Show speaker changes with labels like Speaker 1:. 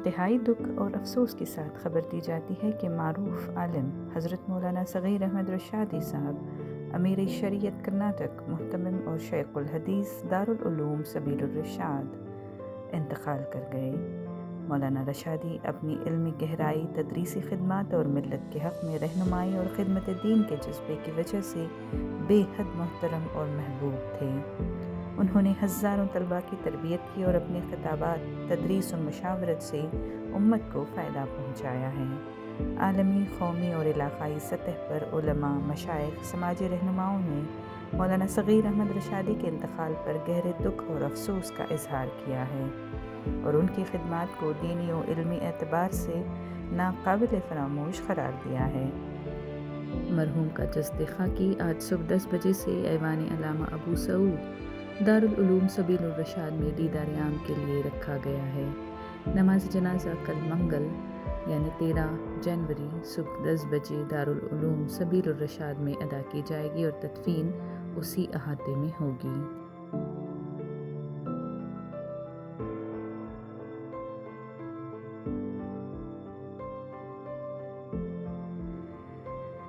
Speaker 1: انتہائی دکھ اور افسوس کے ساتھ خبر دی جاتی ہے کہ معروف عالم حضرت مولانا صغیر احمد رشادی صاحب امیر شریعت کرناٹک محتمم اور شیخ الحدیث دارالعلوم سبیل الرشاد انتقال کر گئے۔ مولانا رشادی اپنی علمی گہرائی، تدریسی خدمات اور ملت کے حق میں رہنمائی اور خدمت دین کے جذبے کی وجہ سے بے حد محترم اور محبوب تھے۔ انہوں نے ہزاروں طلباء کی تربیت کی اور اپنے خطابات، تدریس و مشاورت سے امت کو فائدہ پہنچایا ہے۔ عالمی، قومی اور علاقائی سطح پر علماء، مشائخ، سماجی رہنماؤں نے مولانا صغیر احمد رشادی کے انتقال پر گہرے دکھ اور افسوس کا اظہار کیا ہے اور ان کی خدمات کو دینی و علمی اعتبار سے ناقابل فراموش قرار دیا ہے۔ مرحوم کا جسد خاکی آج صبح 10 بجے سے ایوان علامہ ابو سعود دارالعلوم سبیل الرشاد میں دیدار عام کے لیے رکھا گیا ہے۔ نماز جنازہ کل منگل یعنی 13 جنوری صبح 10 بجے دارالعلوم سبیل الرشاد میں ادا کی جائے گی اور تدفین اسی احاطے میں ہوگی۔